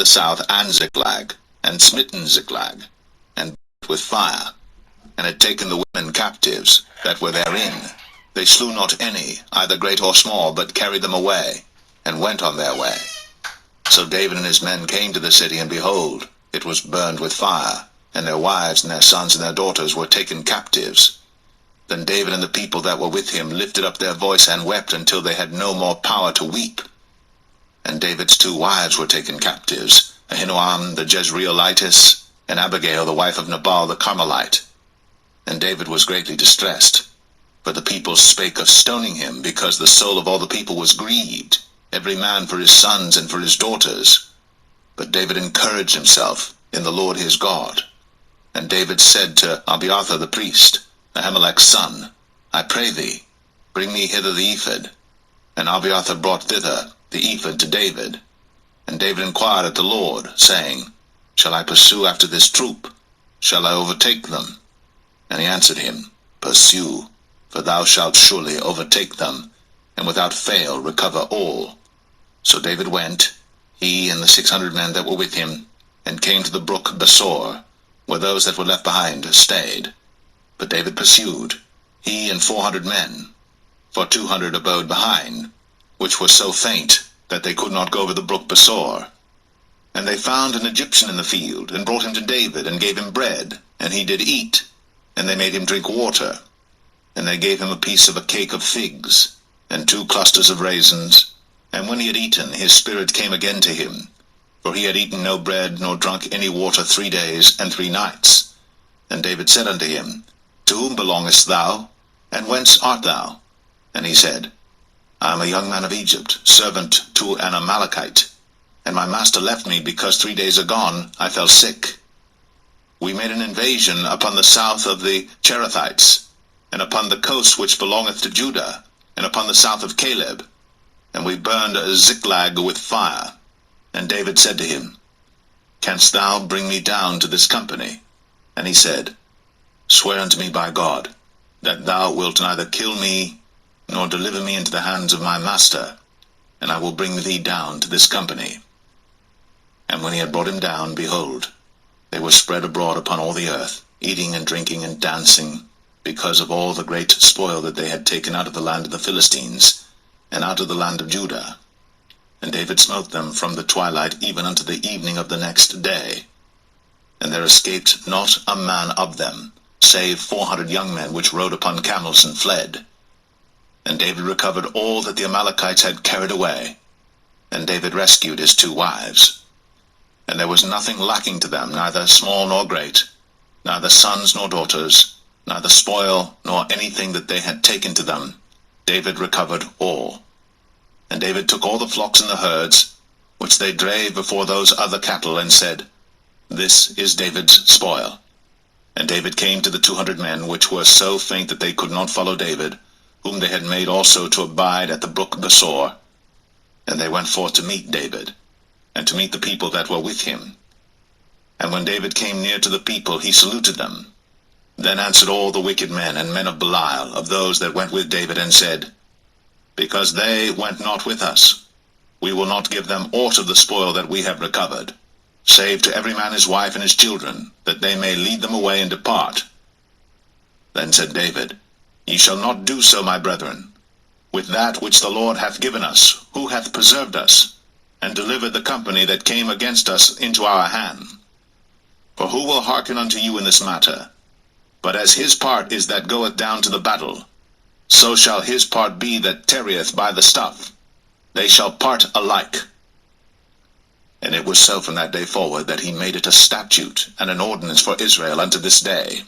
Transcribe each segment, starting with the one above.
the south and Ziklag, and smitten Ziklag, and with fire, and had taken the women captives that were therein. They slew not any, either great or small, but carried them away, and went on their way. So David and his men came to the city, and behold, it was burned with fire, and their wives and their sons and their daughters were taken captives. Then David and the people that were with him lifted up their voice and wept until they had no more power to weep. And David's 2 wives were taken captives, Ahinoam the Jezreelitess, and Abigail the wife of Nabal the Carmelite. And David was greatly distressed, for the people spake of stoning him, because the soul of all the people was grieved, every man for his sons and for his daughters. But David encouraged himself in the Lord his God. And David said to Abiathar the priest, Ahimelech's son, I pray thee, bring me hither the ephod. And Abiathar brought thither the ephod to David. And David inquired at the Lord, saying, Shall I pursue after this troop? Shall I overtake them? And he answered him, Pursue, for thou shalt surely overtake them, and without fail recover all. So David went, he and the 600 men that were with him, and came to the brook Besor, where those that were left behind stayed. But David pursued, he and 400 men, for 200 abode behind, which were so faint that they could not go over the brook Besor. And they found an Egyptian in the field, and brought him to David, and gave him bread, and he did eat, and they made him drink water. And they gave him a piece of a cake of figs, and 2 clusters of raisins. And when he had eaten, his spirit came again to him, for he had eaten no bread, nor drunk any water 3 days and 3 nights. And David said unto him, To whom belongest thou, and whence art thou? And he said, I am a young man of Egypt, servant to an Amalekite, and my master left me, because 3 days agone I fell sick. We made an invasion upon the south of the Cherethites, and upon the coast which belongeth to Judah, and upon the south of Caleb, and we burned Ziklag with fire. And David said to him, Canst thou bring me down to this company? And he said, Swear unto me by God, that thou wilt neither kill me, nor deliver me into the hands of my master, and I will bring thee down to this company. And when he had brought him down, behold, they were spread abroad upon all the earth, eating and drinking and dancing, because of all the great spoil that they had taken out of the land of the Philistines, and out of the land of Judah. And David smote them from the twilight even unto the evening of the next day. And there escaped not a man of them, save 400 young men which rode upon camels and fled. And David recovered all that the Amalekites had carried away. And David rescued his 2 wives. And there was nothing lacking to them, neither small nor great, neither sons nor daughters, neither spoil nor anything that they had taken to them. David recovered all. And David took all the flocks and the herds, which they drave before those other cattle, and said, This is David's spoil. And David came to the 200 men, which were so faint that they could not follow David, whom they had made also to abide at the brook Besor. And they went forth to meet David, and to meet the people that were with him. And when David came near to the people, he saluted them. Then answered all the wicked men and men of Belial, of those that went with David, and said, Because they went not with us, we will not give them aught of the spoil that we have recovered, save to every man his wife and his children, that they may lead them away and depart. Then said David, Ye shall not do so, my brethren. With that which the Lord hath given us, who hath preserved us, and delivered the company that came against us into our hand? For who will hearken unto you in this matter? But as his part is that goeth down to the battle, so shall his part be that tarrieth by the stuff. They shall part alike. And it was so from that day forward that he made it a statute and an ordinance for Israel unto this day.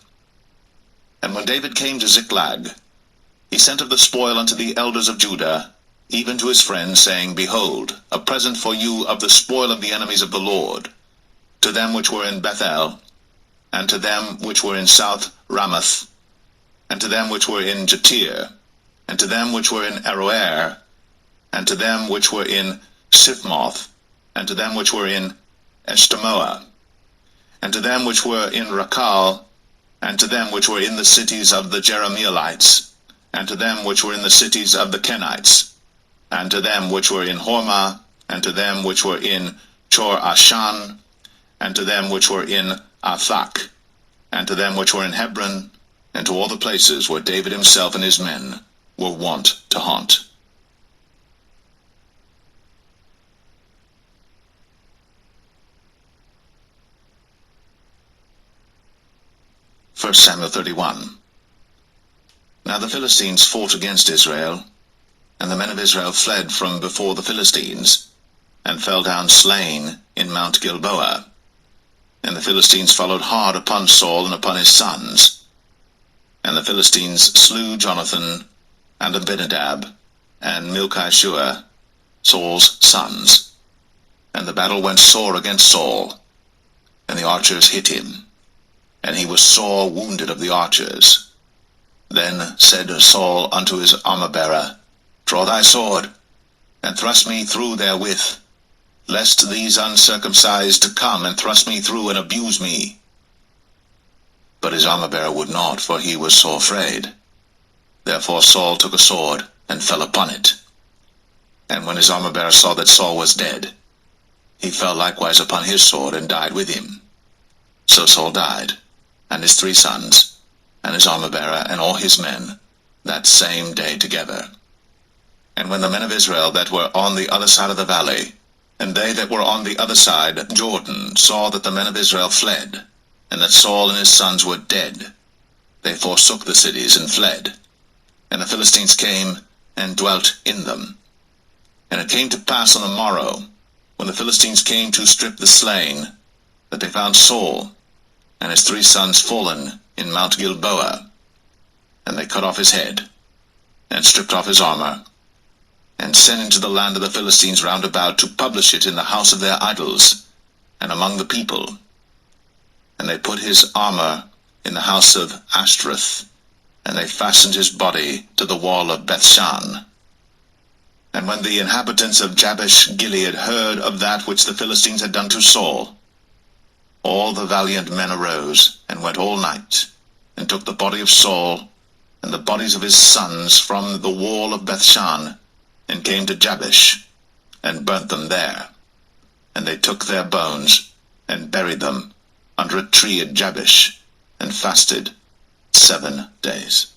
And when David came to Ziklag, he sent of the spoil unto the elders of Judah, even to his friends, saying, Behold, a present for you of the spoil of the enemies of the Lord, to them which were in Bethel, and to them which were in South Ramoth, and to them which were in Jatir, and to them which were in Aroer, and to them which were in Sifmoth, and to them which were in Eshtemoa, and to them which were in Rakal, and to them which were in the cities of the Jerahmeelites, and to them which were in the cities of the Kenites, and to them which were in Hormah, and to them which were in Chor Ashan, and to them which were in Athak, and to them which were in Hebron, and to all the places where David himself and his men were wont to haunt. 1 Samuel 31. Now the Philistines fought against Israel, and the men of Israel fled from before the Philistines, and fell down slain in Mount Gilboa. And the Philistines followed hard upon Saul and upon his sons. And the Philistines slew Jonathan, and Abinadab, and Malchishua, Saul's sons. And the battle went sore against Saul, and the archers hit him, and he was sore wounded of the archers. Then said Saul unto his armor-bearer, Draw thy sword, and thrust me through therewith, lest these uncircumcised come and thrust me through and abuse me. But his armor-bearer would not, for he was sore afraid. Therefore Saul took a sword, and fell upon it. And when his armor-bearer saw that Saul was dead, he fell likewise upon his sword, and died with him. So Saul died, and his 3 sons, and his armor-bearer, and all his men, that same day together. And when the men of Israel that were on the other side of the valley, and they that were on the other side, Jordan, saw that the men of Israel fled, and that Saul and his sons were dead, they forsook the cities and fled. And the Philistines came and dwelt in them. And it came to pass on the morrow, when the Philistines came to strip the slain, that they found Saul and his 3 sons fallen in Mount Gilboa. And they cut off his head, and stripped off his armor, and sent into the land of the Philistines round about to publish it in the house of their idols, and among the people. And they put his armor in the house of Ashtoreth, and they fastened his body to the wall of Bethshan. And when the inhabitants of Jabesh Gilead heard of that which the Philistines had done to Saul, all the valiant men arose, and went all night, and took the body of Saul, and the bodies of his sons from the wall of Bethshan, and came to Jabesh, and burnt them there. And they took their bones, and buried them under a tree at Jabesh, and fasted 7 days.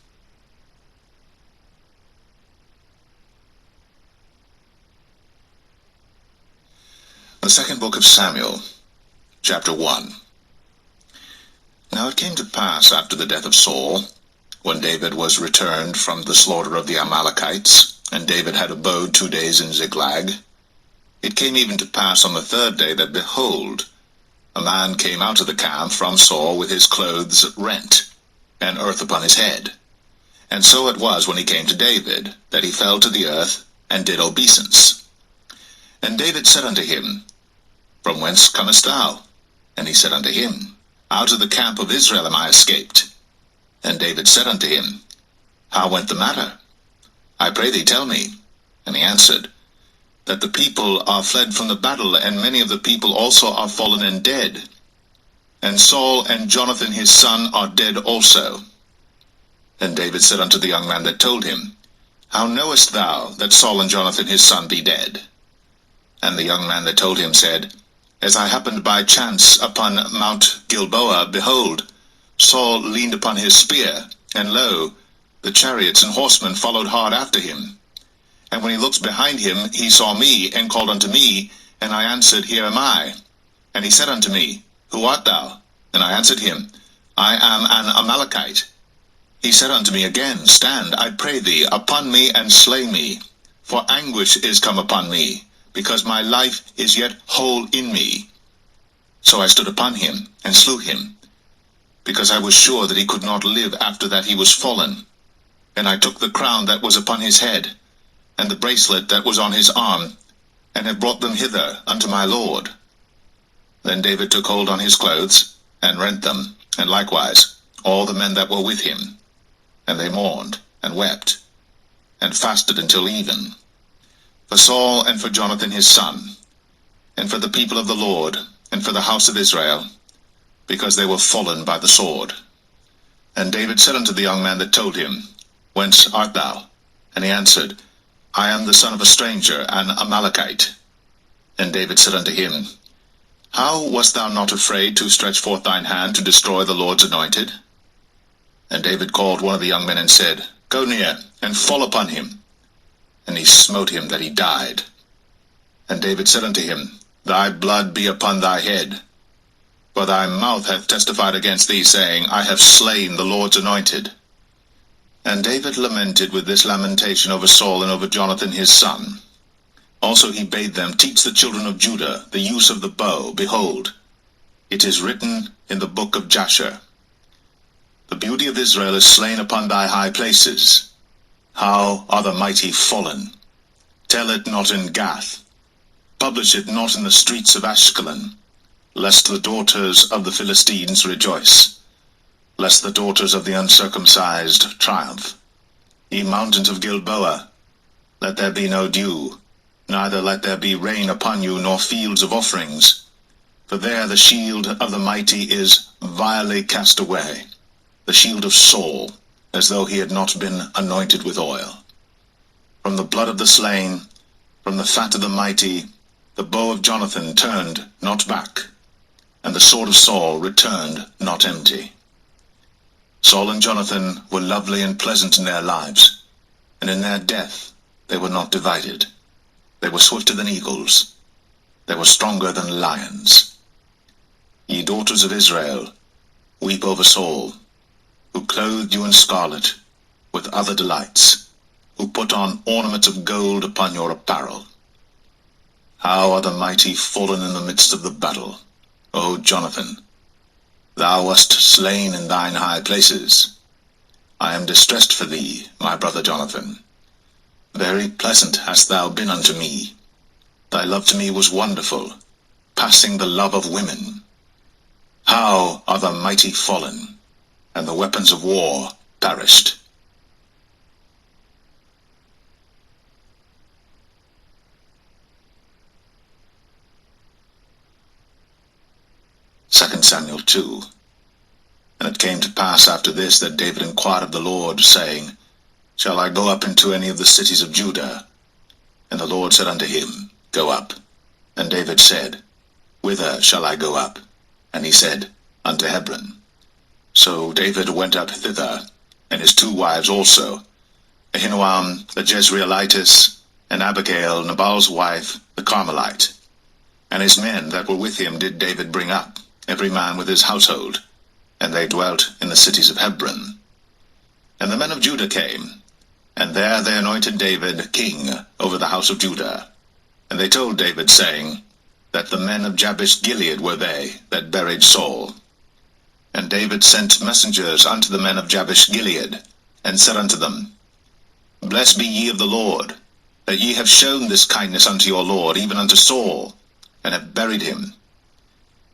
The second book of Samuel, chapter 1. Now it came to pass after the death of Saul, when David was returned from the slaughter of the Amalekites, and David had abode 2 days in Ziklag, it came even to pass on the 3rd day that, behold, a man came out of the camp from Saul with his clothes rent, and earth upon his head. And so it was when he came to David, that he fell to the earth, and did obeisance. And David said unto him, From whence comest thou? And he said unto him, Out of the camp of Israel am I escaped. And David said unto him, How went the matter? I pray thee, tell me. And he answered, That the people are fled from the battle, and many of the people also are fallen and dead. And Saul and Jonathan his son are dead also. And David said unto the young man that told him, How knowest thou that Saul and Jonathan his son be dead? And the young man that told him said, As I happened by chance upon Mount Gilboa, behold, Saul leaned upon his spear, and lo, the chariots and horsemen followed hard after him. And when he looked behind him, he saw me, and called unto me, and I answered, Here am I. And he said unto me, Who art thou? And I answered him, I am an Amalekite. He said unto me again, Stand, I pray thee, upon me, and slay me, for anguish is come upon me, because my life is yet whole in me. So I stood upon him, and slew him, because I was sure that he could not live after that he was fallen. And I took the crown that was upon his head, and the bracelet that was on his arm, and have brought them hither unto my lord. Then David took hold on his clothes, and rent them, and likewise all the men that were with him. And they mourned, and wept, and fasted until even, for Saul and for Jonathan his son, and for the people of the Lord, and for the house of Israel, because they were fallen by the sword. And David said unto the young man that told him, Whence art thou? And he answered, I am the son of a stranger, an Amalekite. And David said unto him, How wast thou not afraid to stretch forth thine hand to destroy the Lord's anointed? And David called one of the young men and said, Go near, and fall upon him. And he smote him that he died. And David said unto him, Thy blood be upon thy head. For thy mouth hath testified against thee, saying, I have slain the Lord's anointed. And David lamented with this lamentation over Saul and over Jonathan his son. Also he bade them teach the children of Judah the use of the bow. Behold, it is written in the book of Jasher, The beauty of Israel is slain upon thy high places. How are the mighty fallen? Tell it not in Gath. Publish it not in the streets of Ashkelon, lest the daughters of the Philistines rejoice, lest the daughters of the uncircumcised triumph. Ye mountains of Gilboa, let there be no dew, neither let there be rain upon you, nor fields of offerings. For there the shield of the mighty is vilely cast away, the shield of Saul, as though he had not been anointed with oil. From the blood of the slain, from the fat of the mighty, the bow of Jonathan turned not back, and the sword of Saul returned not empty. Saul and Jonathan were lovely and pleasant in their lives, and in their death they were not divided. They were swifter than eagles. They were stronger than lions. Ye daughters of Israel, weep over Saul, who clothed you in scarlet with other delights, who put on ornaments of gold upon your apparel. How are the mighty fallen in the midst of the battle, O Jonathan! Thou wast slain in thine high places. I am distressed for thee, my brother Jonathan. Very pleasant hast thou been unto me. Thy love to me was wonderful, passing the love of women. How are the mighty fallen, and the weapons of war perished. 2 Samuel 2. And it came to pass after this that David inquired of the Lord, saying, Shall I go up into any of the cities of Judah? And the Lord said unto him, Go up. And David said, Whither shall I go up? And he said, Unto Hebron. So David went up thither, and his 2 wives also, Ahinoam the Jezreelitess, and Abigail Nabal's wife, the Carmelite. And his men that were with him did David bring up, every man with his household, and they dwelt in the cities of Hebron. And the men of Judah came, and there they anointed David king over the house of Judah. And they told David, saying, that the men of Jabesh Gilead were they that buried Saul. And David sent messengers unto the men of Jabesh Gilead, and said unto them, Blessed be ye of the Lord, that ye have shown this kindness unto your Lord, even unto Saul, and have buried him.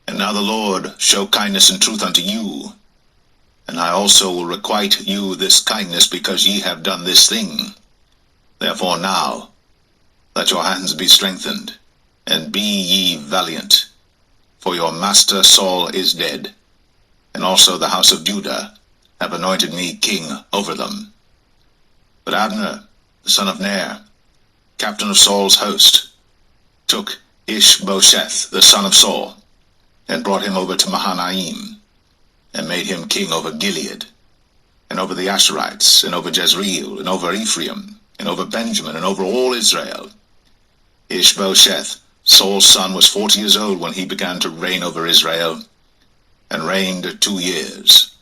And now the Lord show kindness and truth unto you, and I also will requite you this kindness, because ye have done this thing. Therefore now, let your hands be strengthened, and be ye valiant, for your master Saul is dead, and also the house of Judah have anointed me king over them. But Abner, the son of Ner, captain of Saul's host, took Ishbosheth, the son of Saul, and brought him over to Mahanaim, and made him king over Gilead, and over the Asherites, and over Jezreel, and over Ephraim, and over Benjamin, and over all Israel. Ishbosheth, Saul's son, was 40 years old when he began to reign over Israel, and reigned 2 years.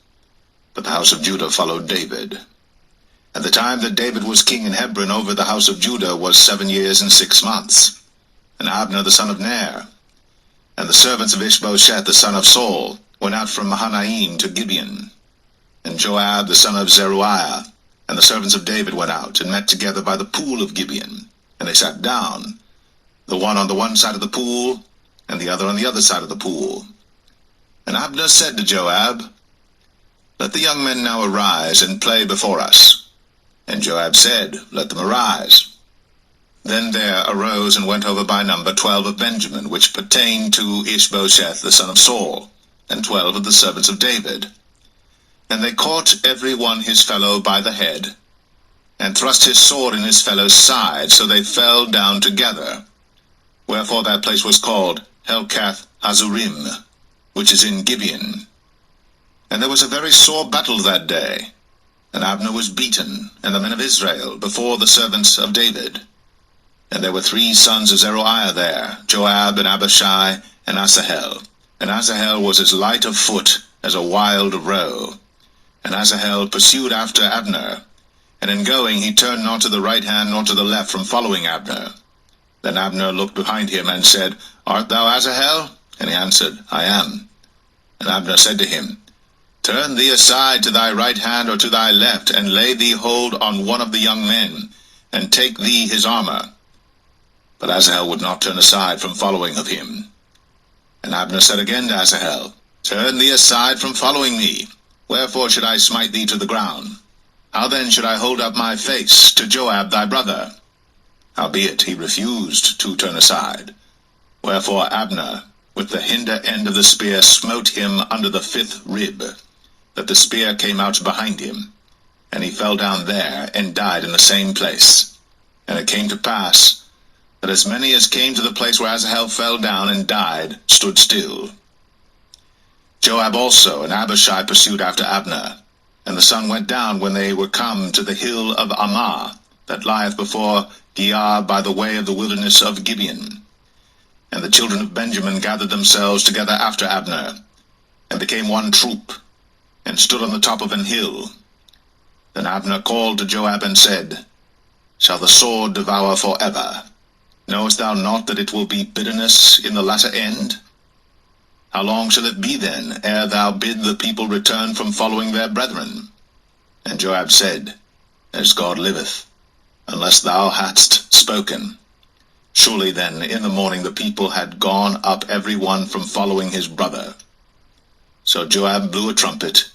But the house of Judah followed David. And the time that David was king in Hebron over the house of Judah was 7 years and 6 months. And Abner the son of Ner, and the servants of Ishbosheth the son of Saul, went out from Mahanaim to Gibeon. And Joab the son of Zeruiah, and the servants of David went out, and met together by the pool of Gibeon. And they sat down, the one on the one side of the pool, and the other on the other side of the pool. And Abner said to Joab, Let the young men now arise, and play before us. And Joab said, Let them arise. Then there arose and went over by number 12 of Benjamin, which pertained to Ishbosheth the son of Saul, and 12 of the servants of David. And they caught every one his fellow by the head, and thrust his sword in his fellow's side, so they fell down together. Wherefore that place was called Helkath Hazurim, which is in Gibeon. And there was a very sore battle that day, and Abner was beaten, and the men of Israel, before the servants of David. And there were 3 sons of Zeruiah there, Joab, and Abishai, and Asahel. And Asahel was as light of foot as a wild roe. And Asahel pursued after Abner, and in going he turned not to the right hand nor to the left from following Abner. Then Abner looked behind him and said, Art thou Asahel? And he answered, I am. And Abner said to him, Turn thee aside to thy right hand or to thy left, and lay thee hold on one of the young men, and take thee his armor. But Asahel would not turn aside from following of him. And Abner said again to Asahel, Turn thee aside from following me. Wherefore should I smite thee to the ground? How then should I hold up my face to Joab thy brother? Howbeit he refused to turn aside. Wherefore Abner with the hinder end of the spear smote him under the 5th rib, that the spear came out behind him. And he fell down there, and died in the same place. And it came to pass, that as many as came to the place where Asahel fell down and died, stood still. Joab also and Abishai pursued after Abner. And the sun went down when they were come to the hill of Ammah, that lieth before Giah by the way of the wilderness of Gibeon. And the children of Benjamin gathered themselves together after Abner, and became one troop, and stood on the top of an hill. Then Abner called to Joab and said, Shall the sword devour forever? Knowest thou not that it will be bitterness in the latter end? How long shall it be then, ere thou bid the people return from following their brethren? And Joab said, As God liveth, unless thou hadst spoken. Surely then in the morning the people had gone up every one from following his brother. So Joab blew a trumpet,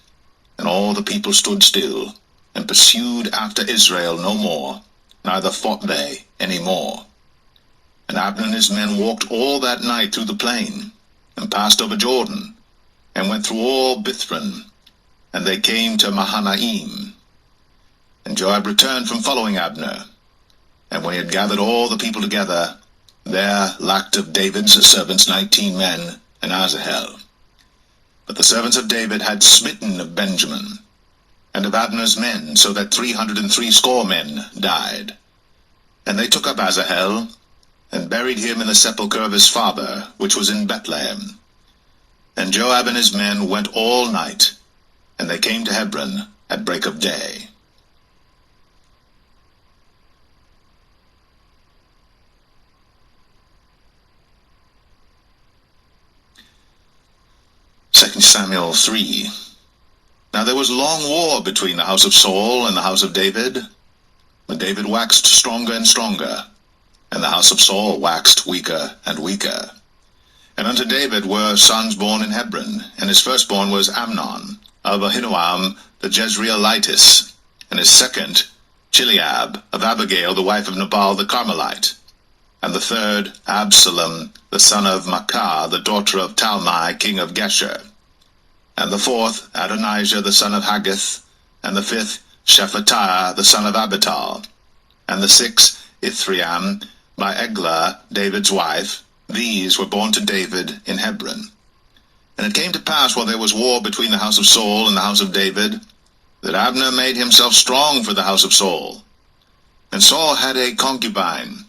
and all the people stood still, and pursued after Israel no more, neither fought they any more. And Abner and his men walked all that night through the plain, and passed over Jordan, and went through all Bithron, and they came to Mahanaim. And Joab returned from following Abner. And when he had gathered all the people together, there lacked of David's servants 19 men, and Asahel. But the servants of David had smitten of Benjamin, and of Abner's men, so that 360 men died. And they took up Asahel, and buried him in the sepulchre of his father, which was in Bethlehem. And Joab and his men went all night, and they came to Hebron at break of day. Samuel 3. Now there was long war between the house of Saul and the house of David. But David waxed stronger and stronger, and the house of Saul waxed weaker and weaker. And unto David were sons born in Hebron, and his firstborn was Amnon, of Ahinoam the Jezreelitess, and his second Chileab, of Abigail the wife of Nabal the Carmelite, and the third Absalom the son of Maacah the daughter of Talmai king of Geshur, and the fourth Adonijah the son of Haggith, and the fifth Shephatiah the son of Abital, and the sixth Ithream by Eglah David's wife. These were born to David in Hebron. And it came to pass, while there was war between the house of Saul and the house of David, that Abner made himself strong for the house of Saul. And Saul had a concubine,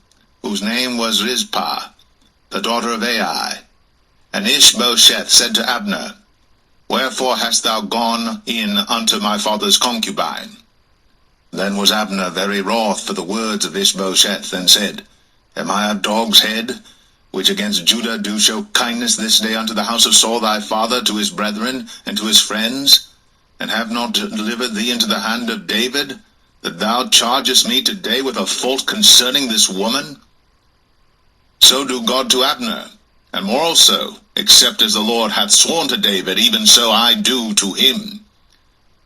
whose name was Rizpah, the daughter of Ai. And Ishbosheth said to Abner, Wherefore hast thou gone in unto my father's concubine? Then was Abner very wroth for the words of Ishbosheth, and said, Am I a dog's head, which against Judah do show kindness this day unto the house of Saul thy father, to his brethren, and to his friends, and have not delivered thee into the hand of David, that thou chargest me today with a fault concerning this woman? So do God to Abner, and more also, except as the Lord hath sworn to David, even so I do to him,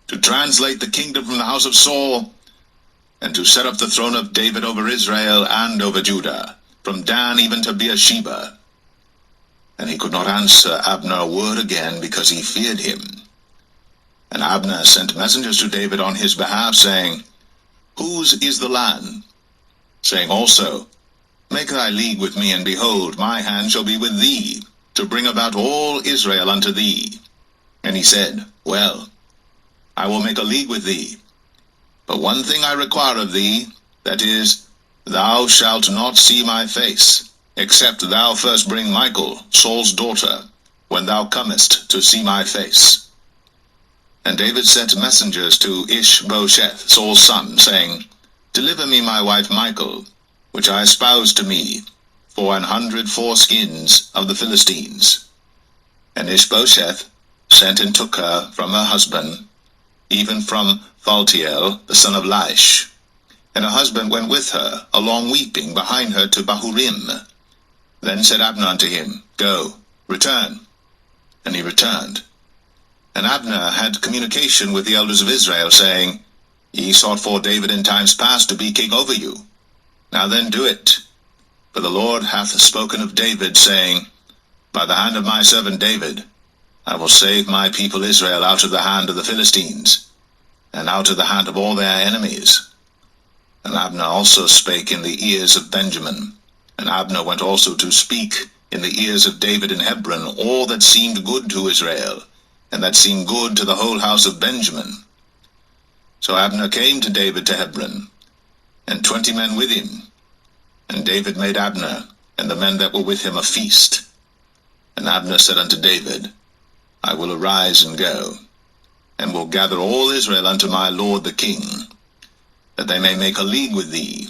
to translate the kingdom from the house of Saul, and to set up the throne of David over Israel and over Judah, from Dan even to Beersheba. And he could not answer Abner a word again, because he feared him. And Abner sent messengers to David on his behalf, saying, Whose is the land? Saying also, Make thy league with me, and behold, my hand shall be with thee. to bring about all Israel unto thee. And he said, Well, I will make a league with thee. But one thing I require of thee, that is, thou shalt not see my face, except thou first bring Michal, Saul's daughter, when thou comest to see my face. And David sent messengers to Ishbosheth, Saul's son, saying, Deliver me my wife Michal, which I espoused to me, for 100 foreskins of the Philistines. And Ishbosheth sent and took her from her husband, even from Phaltiel, the son of Laish. And her husband went with her, along weeping, behind her to Bahurim. Then said Abner unto him, Go, return. And he returned. And Abner had communication with the elders of Israel, saying, Ye sought for David in times past to be king over you. Now then do it. For the Lord hath spoken of David, saying, By the hand of my servant David, I will save my people Israel out of the hand of the Philistines, and out of the hand of all their enemies. And Abner also spake in the ears of Benjamin. And Abner went also to speak in the ears of David in Hebron all that seemed good to Israel, and that seemed good to the whole house of Benjamin. So Abner came to David to Hebron, and 20 men with him. And David made Abner and the men that were with him a feast. And Abner said unto David, I will arise and go, and will gather all Israel unto my lord the king, that they may make a league with thee,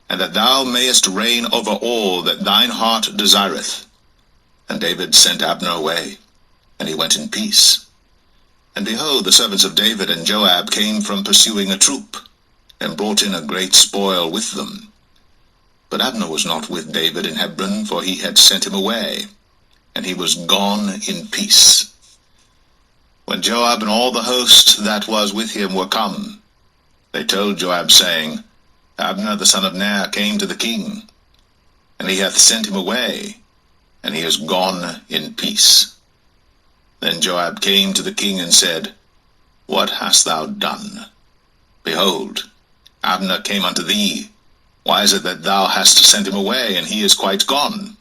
and that thou mayest reign over all that thine heart desireth. And David sent Abner away, and he went in peace. And behold, the servants of David and Joab came from pursuing a troop, and brought in a great spoil with them. But Abner was not with David in Hebron, for he had sent him away, and he was gone in peace. When Joab and all the host that was with him were come, they told Joab, saying, Abner the son of Ner came to the king, and he hath sent him away, and he is gone in peace. Then Joab came to the king and said, What hast thou done? Behold, Abner came unto thee. Why is it that thou hast sent him away, and he is quite gone?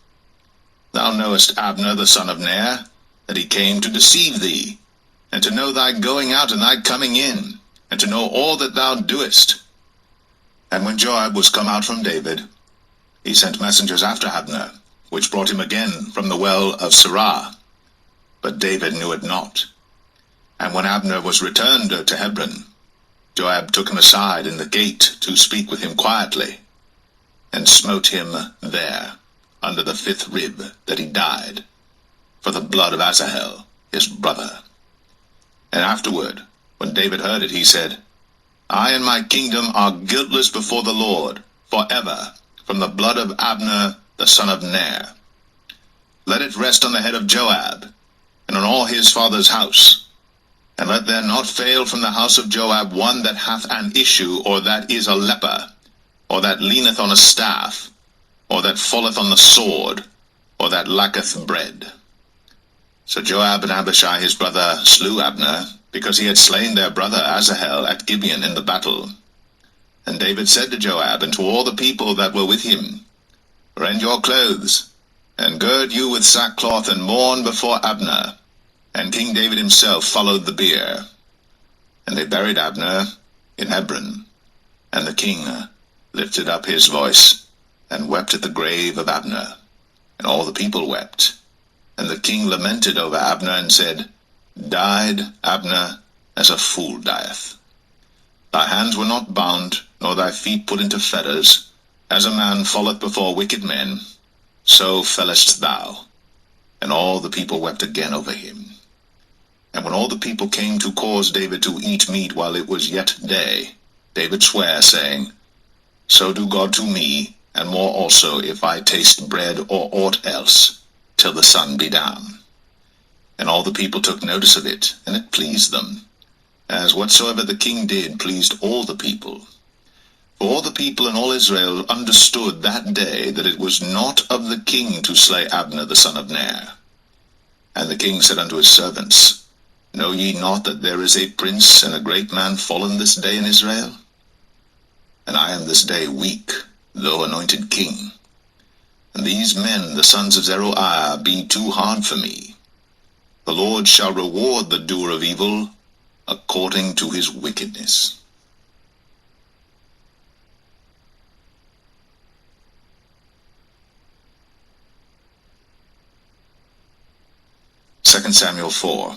Thou knowest Abner the son of Ner, that he came to deceive thee, and to know thy going out and thy coming in, and to know all that thou doest. And when Joab was come out from David, he sent messengers after Abner, which brought him again from the well of Sirah. But David knew it not. And when Abner was returned to Hebron, Joab took him aside in the gate to speak with him quietly, and smote him there, under the 5th rib, that he died, for the blood of Asahel, his brother. And afterward, when David heard it, he said, I and my kingdom are guiltless before the Lord, forever, from the blood of Abner the son of Ner. Let it rest on the head of Joab, and on all his father's house. And let there not fail from the house of Joab one that hath an issue, or that is a leper, or that leaneth on a staff, or that falleth on the sword, or that lacketh bread. So Joab and Abishai his brother slew Abner, because he had slain their brother Asahel at Gibeon in the battle. And David said to Joab and to all the people that were with him, Rend your clothes, and gird you with sackcloth, and mourn before Abner. And King David himself followed the bier. And they buried Abner in Hebron. And the king lifted up his voice, and wept at the grave of Abner. And all the people wept. And the king lamented over Abner, and said, Died Abner as a fool dieth. Thy hands were not bound, nor thy feet put into fetters. As a man falleth before wicked men, so fellest thou. And all the people wept again over him. And when all the people came to cause David to eat meat while it was yet day, David sware, saying, So do God to me, and more also, if I taste bread or aught else, till the sun be down. And all the people took notice of it, and it pleased them, as whatsoever the king did pleased all the people. For all the people and all Israel understood that day that it was not of the king to slay Abner the son of Ner. And the king said unto his servants, Know ye not that there is a prince and a great man fallen this day in Israel? And I am this day weak, though anointed king. and these men, the sons of Zeruiah, be too hard for me. The Lord shall reward the doer of evil according to his wickedness. Second Samuel 4.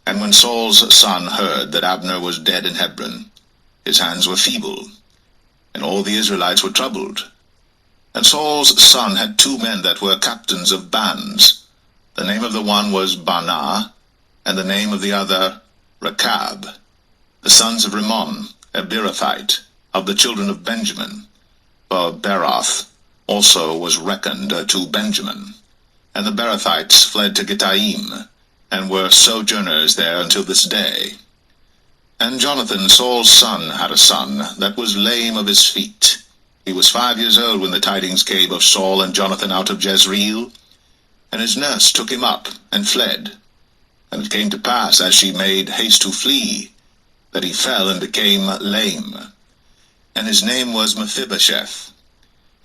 And when Saul's son heard that Abner was dead in Hebron, his hands were feeble, and all the Israelites were troubled. And Saul's son had 2 men that were captains of bands. The name of the one was Baanah, and the name of the other Rechab, the sons of Rimmon, a Beerothite, of the children of Benjamin. For Beeroth also was reckoned to Benjamin. And the Beerothites fled to Gittaim, and were sojourners there until this day. And Jonathan, Saul's son, had a son that was lame of his feet. He was 5 years old when the tidings came of Saul and Jonathan out of Jezreel. And his nurse took him up, and fled. And it came to pass, as she made haste to flee, that he fell and became lame. And his name was Mephibosheth.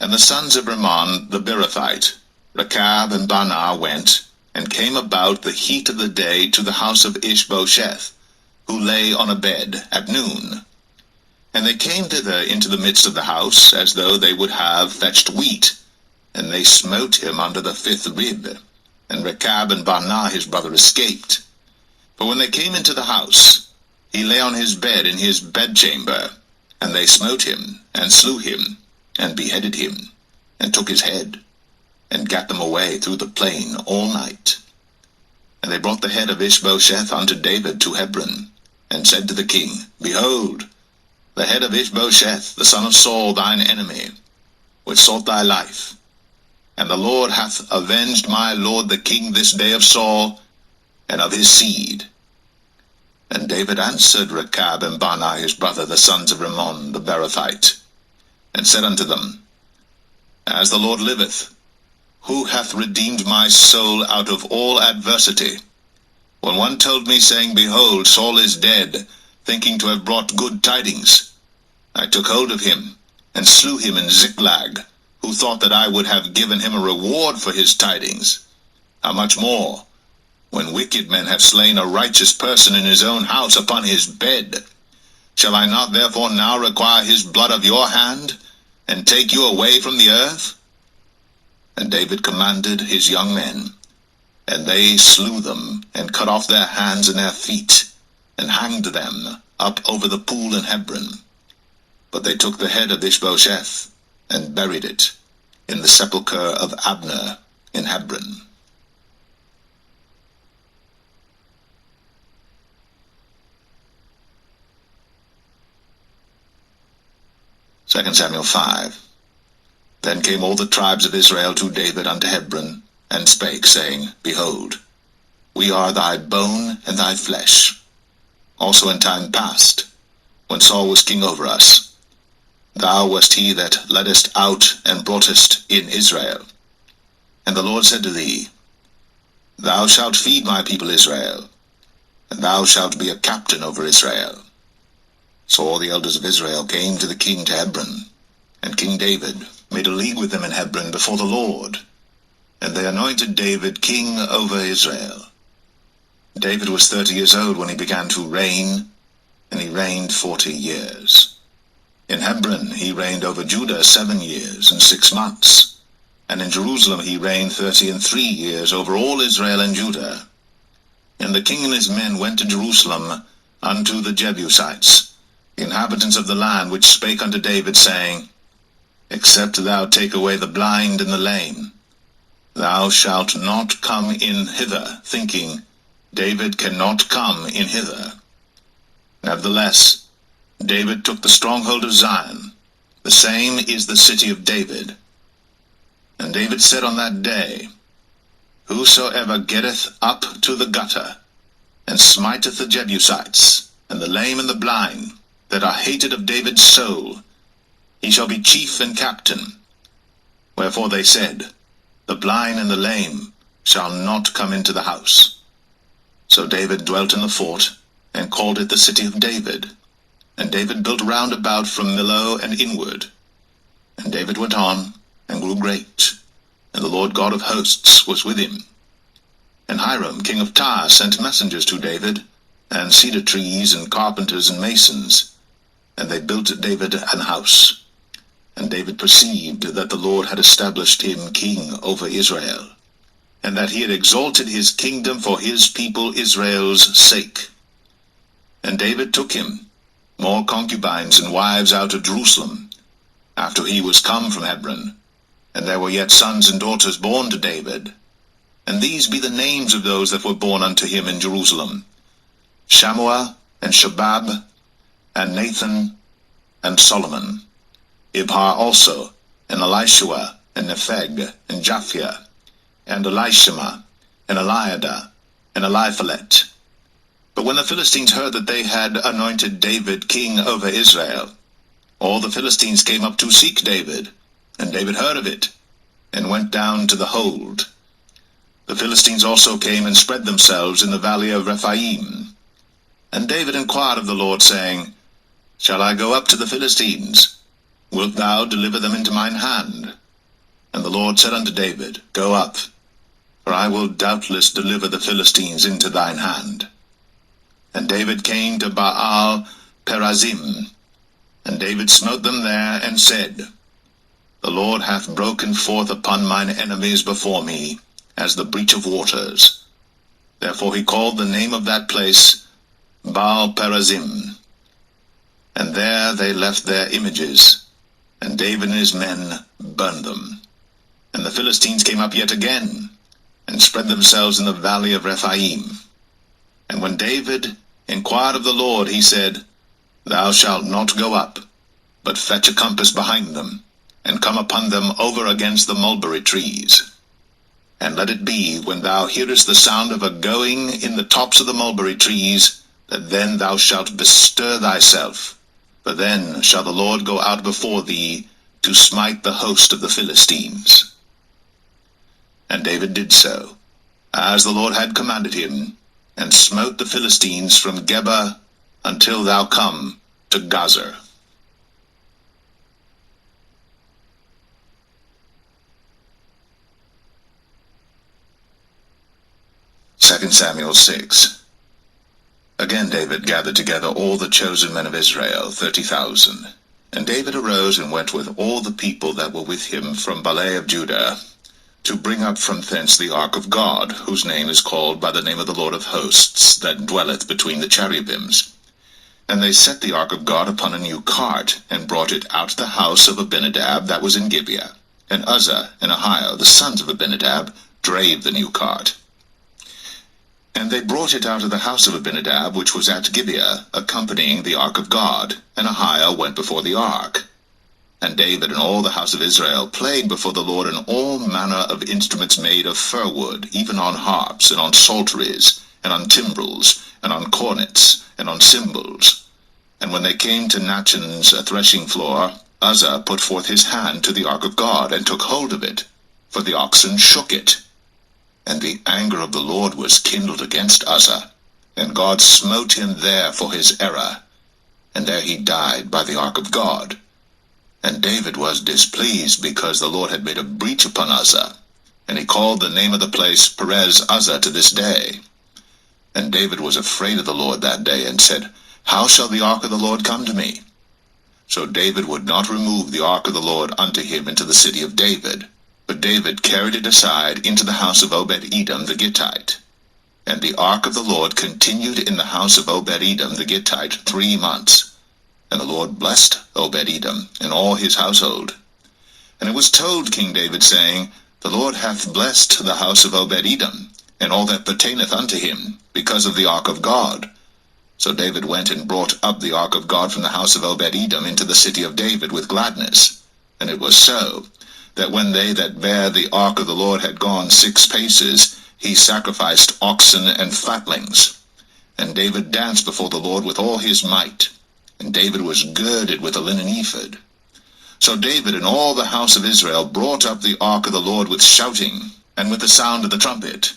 And the sons of Rimmon the Beerothite, Rechab and Baanah, went, and came about the heat of the day to the house of Ishbosheth, who lay on a bed at noon. And they came thither into the midst of the house, as though they would have fetched wheat. And they smote him under the 5th rib. And Rechab and Baanah his brother escaped. For when they came into the house, he lay on his bed in his bedchamber. And they smote him, and slew him, and beheaded him, and took his head, and gat them away through the plain all night. And they brought the head of Ishbosheth unto David to Hebron, and said to the king, Behold, the head of Ishbosheth, the son of Saul, thine enemy, which sought thy life. And the Lord hath avenged my lord the king this day of Saul, and of his seed. And David answered Rechab and Baanah his brother, the sons of Rimmon the Beerothite, and said unto them, As the Lord liveth, who hath redeemed my soul out of all adversity? When one told me, saying, Behold, Saul is dead, thinking to have brought good tidings, I took hold of him, and slew him in Ziklag, who thought that I would have given him a reward for his tidings. How much more, when wicked men have slain a righteous person in his own house upon his bed? Shall I not therefore now require his blood of your hand, and take you away from the earth? And David commanded his young men, and they slew them, and cut off their hands and their feet, and hanged them up over the pool in Hebron. But they took the head of Ishbosheth, and buried it in the sepulchre of Abner in Hebron. Second Samuel 5. Then came all the tribes of Israel to David unto Hebron, and spake, saying, Behold, we are thy bone and thy flesh. Also in time past, when Saul was king over us, thou wast he that leddest out and broughtest in Israel. And the Lord said to thee, Thou shalt feed my people Israel, and thou shalt be a captain over Israel. So all the elders of Israel came to the king to Hebron, and King David made a league with them in Hebron before the Lord, and they anointed David king over Israel. David was 30 years old when he began to reign, and he reigned 40 years. In Hebron he reigned over Judah 7 years and 6 months, and in Jerusalem he reigned 33 years over all Israel and Judah. And the king and his men went to Jerusalem unto the Jebusites, the inhabitants of the land, which spake unto David, saying, Except thou take away the blind and the lame, thou shalt not come in hither, thinking, David cannot come in hither. Nevertheless, David took the stronghold of Zion, the same is the city of David. And David said on that day, Whosoever getteth up to the gutter, and smiteth the Jebusites, and the lame and the blind, that are hated of David's soul, he shall be chief and captain. Wherefore they said, The blind and the lame shall not come into the house. So David dwelt in the fort, and called it the city of David. And David built round about from Millo and inward. And David went on, and grew great, and the Lord God of hosts was with him. And Hiram king of Tyre sent messengers to David, and cedar trees, and carpenters, and masons, and they built David an house. And David perceived that the Lord had established him king over Israel, and that he had exalted his kingdom for his people Israel's sake. And David took him more concubines and wives out of Jerusalem, after he was come from Hebron, and there were yet sons and daughters born to David. And these be the names of those that were born unto him in Jerusalem: Shammua, and Shobab, and Nathan, and Solomon, Ibhar also, and Elishua, and Nepheg, and Japhia, and Elishama, and Eliada, and Eliphalet. But when the Philistines heard that they had anointed David king over Israel, all the Philistines came up to seek David, and David heard of it, and went down to the hold. The Philistines also came and spread themselves in the valley of Rephaim. And David inquired of the Lord, saying, Shall I go up to the Philistines? Wilt thou deliver them into mine hand? And the Lord said unto David, Go up, for I will doubtless deliver the Philistines into thine hand. And David came to Baal Perazim, and David smote them there, and said, The Lord hath broken forth upon mine enemies before me, as the breach of waters. Therefore he called the name of that place Baal Perazim. And there they left their images, and David and his men burned them. And the Philistines came up yet again, and spread themselves in the valley of Rephaim. And when David inquired of the Lord, he said, Thou shalt not go up, but fetch a compass behind them, and come upon them over against the mulberry trees. And let it be, when thou hearest the sound of a going in the tops of the mulberry trees, that then thou shalt bestir thyself, for then shall the Lord go out before thee to smite the host of the Philistines. And David did so, as the Lord had commanded him, and smote the Philistines from Geba until thou come to Gazer. 2 Samuel 6. Again David gathered together all the chosen men of Israel, 30,000. And David arose and went with all the people that were with him from Baalah of Judah, to bring up from thence the ark of God, whose name is called by the name of the Lord of hosts, that dwelleth between the cherubims. And they set the ark of God upon a new cart, and brought it out of the house of Abinadab that was in Gibeah. And Uzzah and Ahio, the sons of Abinadab, drave the new cart. And they brought it out of the house of Abinadab, which was at Gibeah, accompanying the ark of God. And Ahio went before the ark. And David and all the house of Israel played before the Lord in all manner of instruments made of fir wood, even on harps, and on psalteries, and on timbrels, and on cornets, and on cymbals. And when they came to Nachon's threshing floor, Uzzah put forth his hand to the ark of God, and took hold of it, for the oxen shook it. And the anger of the Lord was kindled against Uzzah, and God smote him there for his error, and there he died by the ark of God. And David was displeased, because the Lord had made a breach upon Uzzah, and he called the name of the place Perez Uzzah to this day. And David was afraid of the Lord that day, and said, How shall the ark of the Lord come to me? So David would not remove the ark of the Lord unto him into the city of David, but David carried it aside into the house of Obed-Edom the Gittite. And the ark of the Lord continued in the house of Obed-Edom the Gittite 3 months. And the Lord blessed Obed-Edom and all his household. And it was told King David, saying, The Lord hath blessed the house of Obed-Edom, and all that pertaineth unto him, because of the ark of God. So David went and brought up the ark of God from the house of Obed-Edom into the city of David with gladness. And it was so, that when they that bare the ark of the Lord had gone 6 paces, he sacrificed oxen and fatlings. And David danced before the Lord with all his might. And David was girded with a linen ephod. So David and all the house of Israel brought up the ark of the Lord with shouting, and with the sound of the trumpet.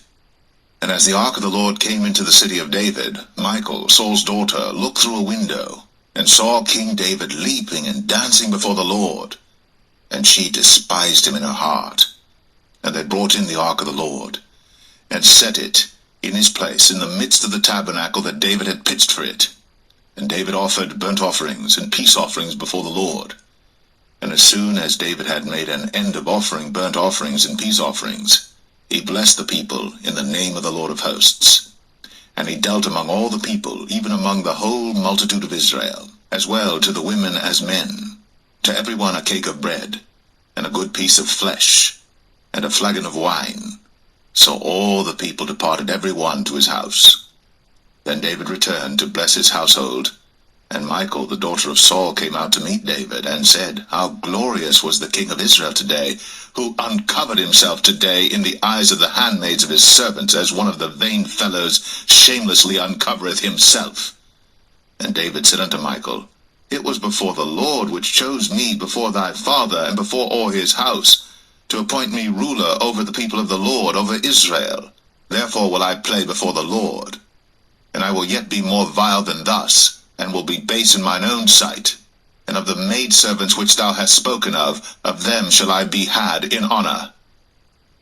And as the ark of the Lord came into the city of David, Michal, Saul's daughter, looked through a window, and saw King David leaping and dancing before the Lord. And she despised him in her heart. And they brought in the ark of the Lord, and set it in his place in the midst of the tabernacle that David had pitched for it. And David offered burnt offerings and peace offerings before the Lord. And as soon as David had made an end of offering burnt offerings and peace offerings, he blessed the people in the name of the Lord of hosts. And he dealt among all the people, even among the whole multitude of Israel, as well to the women as men, to every one a cake of bread, and a good piece of flesh, and a flagon of wine. So all the people departed every one to his house. Then David returned to bless his household, and Michal, the daughter of Saul, came out to meet David, and said, How glorious was the king of Israel today, who uncovered himself today in the eyes of the handmaids of his servants, as one of the vain fellows shamelessly uncovereth himself. And David said unto Michal, It was before the Lord which chose me before thy father, and before all his house, to appoint me ruler over the people of the Lord, over Israel. Therefore will I play before the Lord. And I will yet be more vile than thus, and will be base in mine own sight. And of the maidservants which thou hast spoken of them shall I be had in honor.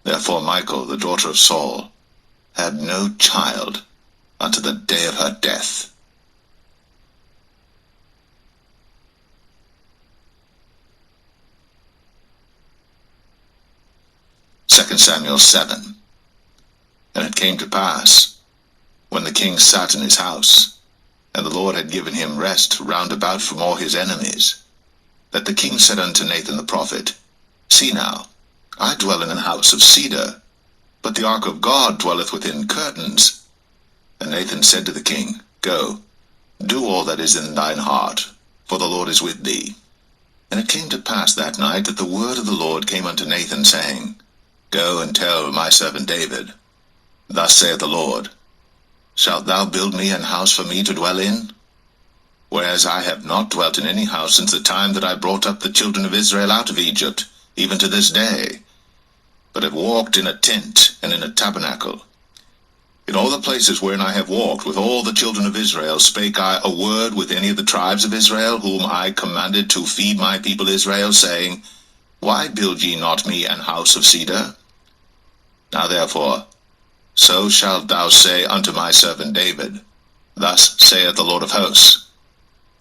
Therefore Michal, the daughter of Saul, had no child unto the day of her death. 2 Samuel 7. And it came to pass, when the king sat in his house, and the Lord had given him rest round about from all his enemies, that the king said unto Nathan the prophet, See now, I dwell in an house of cedar, but the ark of God dwelleth within curtains. And Nathan said to the king, Go, do all that is in thine heart, for the Lord is with thee. And it came to pass that night that the word of the Lord came unto Nathan, saying, Go and tell my servant David, Thus saith the Lord, Shalt thou build me an house for me to dwell in? Whereas I have not dwelt in any house since the time that I brought up the children of Israel out of Egypt, even to this day, but have walked in a tent and in a tabernacle. In all the places wherein I have walked with all the children of Israel spake I a word with any of the tribes of Israel, whom I commanded to feed my people Israel, saying, Why build ye not me an house of cedar? Now therefore, so shalt thou say unto my servant David, Thus saith the Lord of hosts,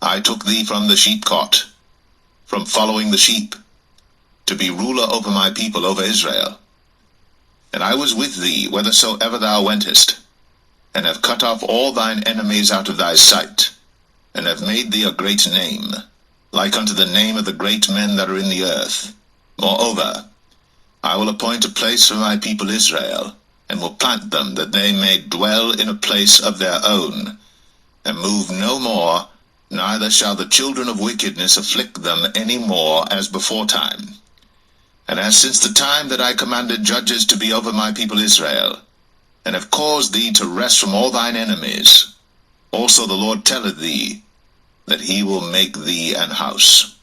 I took thee from the sheepcot, from following the sheep, to be ruler over my people, over Israel. And I was with thee whithersoever thou wentest, and have cut off all thine enemies out of thy sight, and have made thee a great name, like unto the name of the great men that are in the earth. Moreover, I will appoint a place for my people Israel, and will plant them, that they may dwell in a place of their own, and move no more, neither shall the children of wickedness afflict them any more as beforetime. And as since the time that I commanded judges to be over my people Israel, and have caused thee to rest from all thine enemies, also the Lord telleth thee, that he will make thee an house.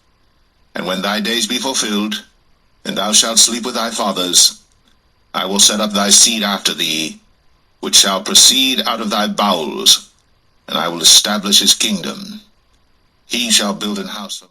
And when thy days be fulfilled, and thou shalt sleep with thy fathers, I will set up thy seed after thee, which shall proceed out of thy bowels, and I will establish his kingdom. He shall build an house for